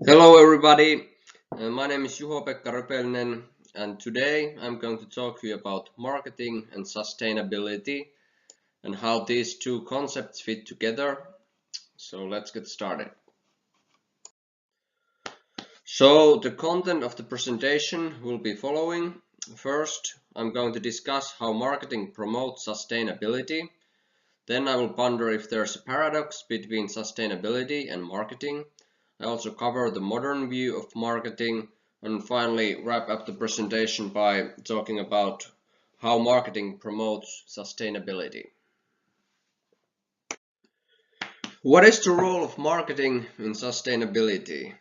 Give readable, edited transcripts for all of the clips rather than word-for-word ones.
Hello everybody, my name is Juho-Pekka and today I'm going to talk to you about marketing and sustainability and how these two concepts fit together. So let's get started. So the content of the presentation will be following. First, I'm going to discuss how marketing promotes sustainability. Then I will ponder if there's a paradox between sustainability and marketing. I also cover the modern view of marketing and finally wrap up the presentation by talking about how marketing promotes sustainability. What is the role of marketing in sustainability?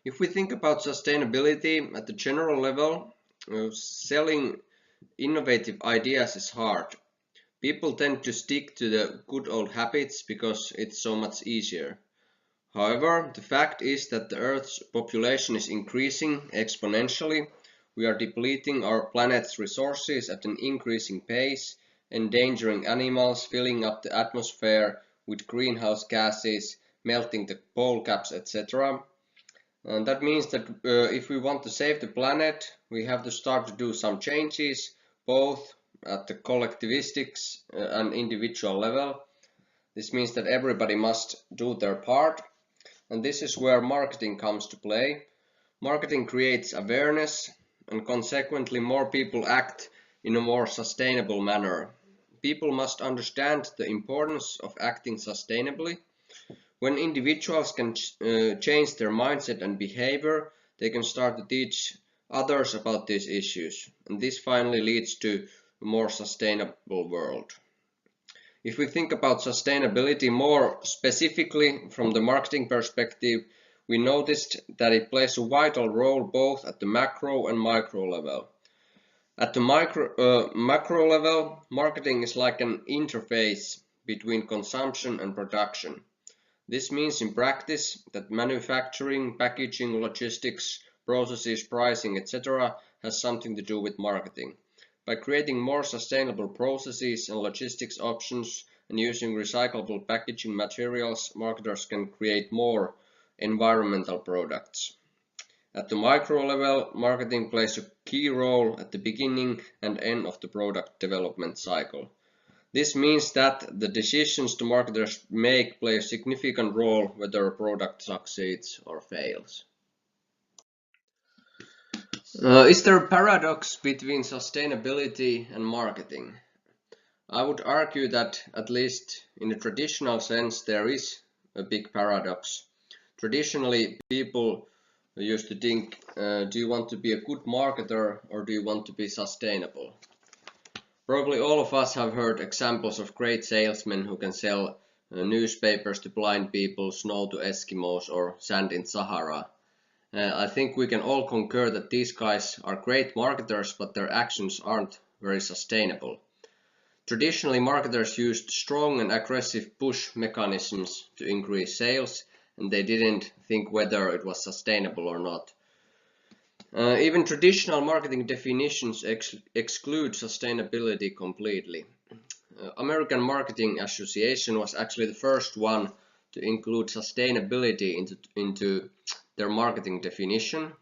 If we think about sustainability at the general level, selling innovative ideas is hard. People tend to stick to the good old habits because it's so much easier. However, the fact is that the Earth's population is increasing exponentially. We are depleting our planet's resources at an increasing pace, endangering animals, filling up the atmosphere with greenhouse gases, melting the pole caps, etc. And that means that if we want to save the planet, we have to start to do some changes, both at the collectivistics and individual level. This means that everybody must do their part. And this is where marketing comes to play. Marketing creates awareness and consequently more people act in a more sustainable manner. People must understand the importance of acting sustainably. When individuals can change their mindset and behavior, they can start to teach others about these issues. And this finally leads to a more sustainable world. If we think about sustainability more specifically from the marketing perspective, we noticed that it plays a vital role both at the macro and micro level. At the macro level, marketing is like an interface between consumption and production. This means in practice that manufacturing, packaging, logistics, processes, pricing, etc. has something to do with marketing. By creating more sustainable processes and logistics options and using recyclable packaging materials, marketers can create more environmental products. At the micro level, marketing plays a key role at the beginning and end of the product development cycle. This means that the decisions the marketers make play a significant role whether a product succeeds or fails. Is there a paradox between sustainability and marketing? I would argue that, at least in a traditional sense, there is a big paradox. Traditionally, people used to think, do you want to be a good marketer or do you want to be sustainable? Probably all of us have heard examples of great salesmen who can sell newspapers to blind people, snow to Eskimos, or sand in Sahara. I think we can all concur that these guys are great marketers, but their actions aren't very sustainable. Traditionally, marketers used strong and aggressive push mechanisms to increase sales, and they didn't think whether it was sustainable or not. Even traditional marketing definitions exclude sustainability completely. American Marketing Association was actually the first one to include sustainability into their marketing definition.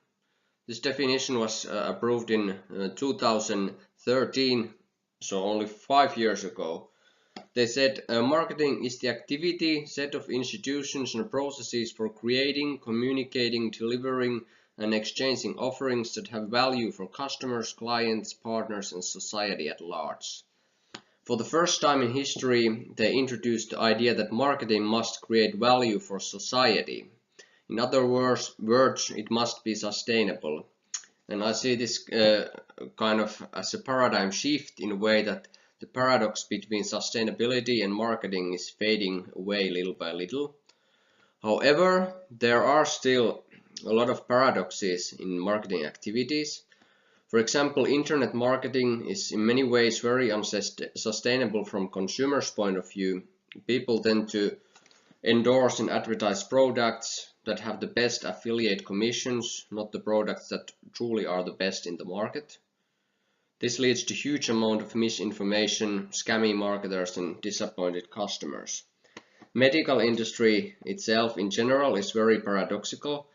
This definition was approved in 2013, so only 5 years ago. They said marketing is the activity, set of institutions and processes for creating, communicating, delivering and exchanging offerings that have value for customers, clients, partners and society at large. For the first time in history, they introduced the idea that marketing must create value for society. In other words, it must be sustainable. And I see this kind of as a paradigm shift in a way that the paradox between sustainability and marketing is fading away little by little. However, there are still a lot of paradoxes in marketing activities. For example, internet marketing is in many ways very unsustainable from consumers' point of view. People tend to endorse and advertise products that have the best affiliate commissions, not the products that truly are the best in the market. This leads to huge amount of misinformation, scammy marketers and disappointed customers. Medical industry itself in general is very paradoxical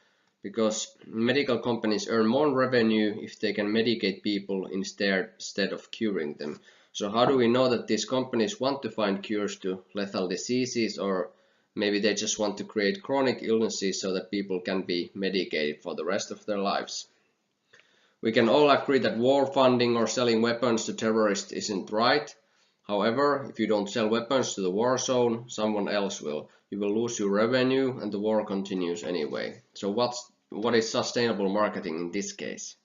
because medical companies earn more revenue if they can medicate people instead of curing them. So how do we know that these companies want to find cures to lethal diseases, or maybe they just want to create chronic illnesses so that people can be medicated for the rest of their lives? We can all agree that war funding or selling weapons to terrorists isn't right. However, if you don't sell weapons to the war zone, someone else will. You will lose your revenue and the war continues anyway. So what is sustainable marketing in this case?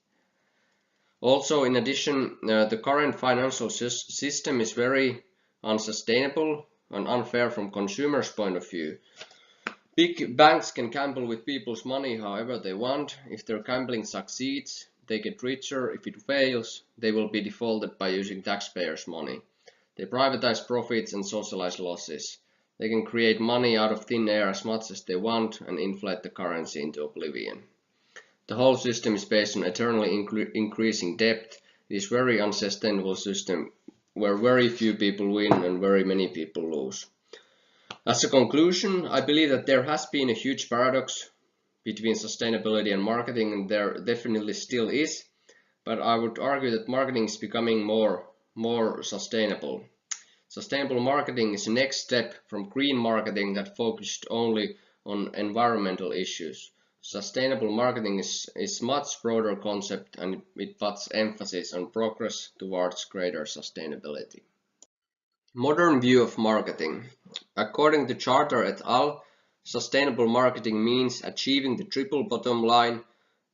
Also, in addition, the current financial system is very unsustainable and unfair from consumers' point of view. Big banks can gamble with people's money however they want. If their gambling succeeds, they get richer. If it fails, they will be defaulted by using taxpayers' money. They privatize profits and socialize losses. They can create money out of thin air as much as they want and inflate the currency into oblivion. The whole system is based on eternally increasing debt. It is a very unsustainable system where very few people win and very many people lose. As a conclusion, I believe that there has been a huge paradox between sustainability and marketing, and there definitely still is, but I would argue that marketing is becoming more sustainable. Sustainable marketing is the next step from green marketing that focused only on environmental issues. Sustainable marketing is much broader concept and it puts emphasis on progress towards greater sustainability. Modern view of marketing. According to Charter et al., sustainable marketing means achieving the triple bottom line,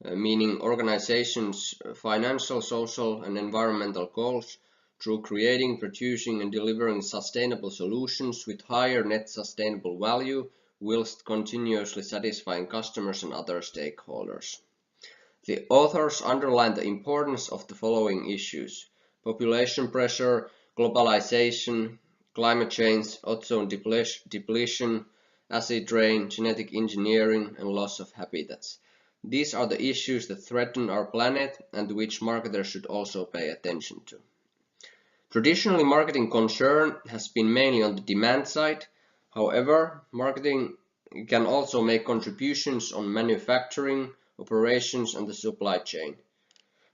meaning organizations' financial, social and environmental goals through creating, producing and delivering sustainable solutions with higher net sustainable value whilst continuously satisfying customers and other stakeholders. The authors underline the importance of the following issues: population pressure, globalization, climate change, ozone depletion, acid rain, genetic engineering and loss of habitats. These are the issues that threaten our planet and to which marketers should also pay attention to. Traditionally, marketing concern has been mainly on the demand side. However, marketing can also make contributions on manufacturing, operations and the supply chain.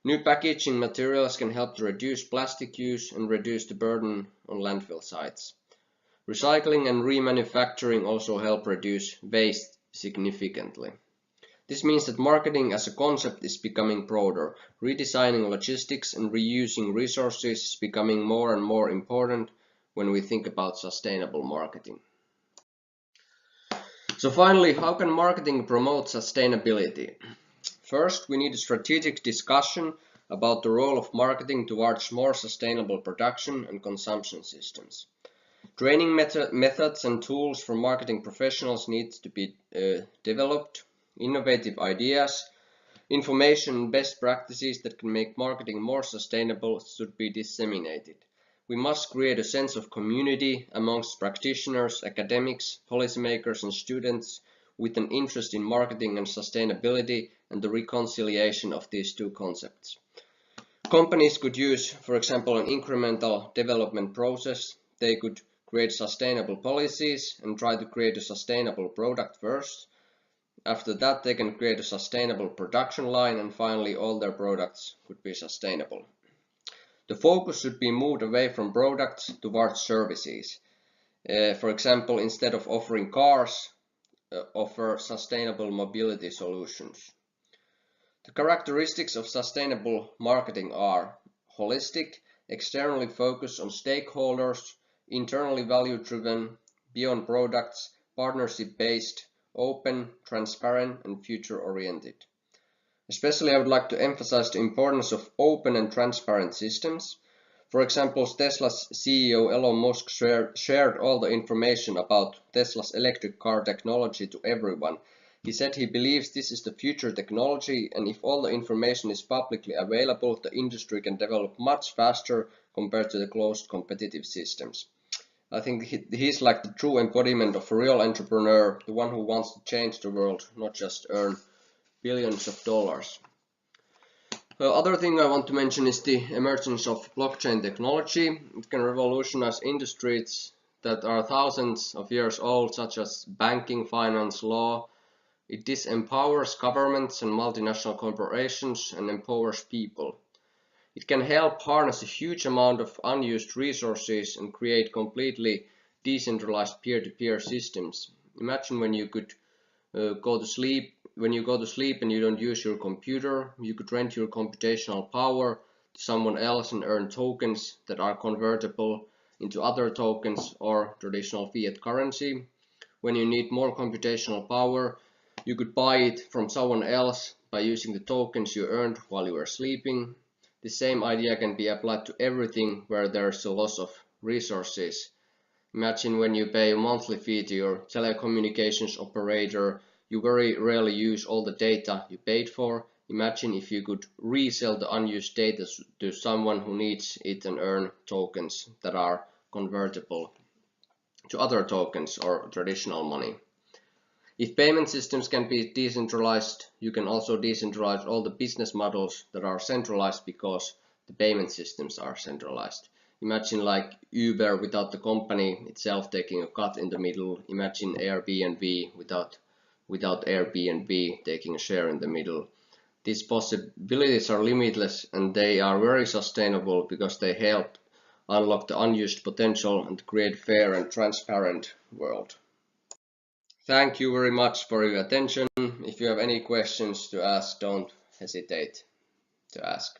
New packaging materials can help to reduce plastic use and reduce the burden on landfill sites. Recycling and remanufacturing also help reduce waste significantly. This means that marketing as a concept is becoming broader. Redesigning logistics and reusing resources is becoming more and more important when we think about sustainable marketing. So finally, how can marketing promote sustainability? First, we need a strategic discussion about the role of marketing towards more sustainable production and consumption systems. Training methods and tools for marketing professionals need to be developed. Innovative ideas, information and best practices that can make marketing more sustainable should be disseminated. We must create a sense of community amongst practitioners, academics, policymakers and students with an interest in marketing and sustainability and the reconciliation of these two concepts. Companies could use, for example, an incremental development process. They could create sustainable policies and try to create a sustainable product first. After that, they can create a sustainable production line, and finally all their products could be sustainable. The focus should be moved away from products towards services. For example, instead of offering cars, offer sustainable mobility solutions. The characteristics of sustainable marketing are holistic, externally focused on stakeholders, internally value-driven, beyond products, partnership-based, open, transparent and future-oriented. Especially I would like to emphasize the importance of open and transparent systems. For example, Tesla's CEO Elon Musk shared all the information about Tesla's electric car technology to everyone. He said he believes this is the future technology, and if all the information is publicly available, the industry can develop much faster compared to the closed competitive systems. I think he's like the true embodiment of a real entrepreneur, the one who wants to change the world, not just earn billions of dollars. The other thing I want to mention is the emergence of blockchain technology. It can revolutionize industries that are thousands of years old, such as banking, finance, law. It disempowers governments and multinational corporations and empowers people. It can help harness a huge amount of unused resources and create completely decentralized peer-to-peer systems. Imagine when you could go to sleep. When you go to sleep and you don't use your computer, you could rent your computational power to someone else and earn tokens that are convertible into other tokens or traditional fiat currency. When you need more computational power, you could buy it from someone else by using the tokens you earned while you were sleeping. The same idea can be applied to everything where there's a loss of resources. Imagine when you pay a monthly fee to your telecommunications operator, you very rarely use all the data you paid for. Imagine if you could resell the unused data to someone who needs it and earn tokens that are convertible to other tokens or traditional money. If payment systems can be decentralized, you can also decentralize all the business models that are centralized because the payment systems are centralized. Imagine like Uber without the company itself taking a cut in the middle. Imagine Airbnb without Airbnb taking a share in the middle. These possibilities are limitless and they are very sustainable because they help unlock the unused potential and create a fair and transparent world. Thank you very much for your attention. If you have any questions to ask, don't hesitate to ask.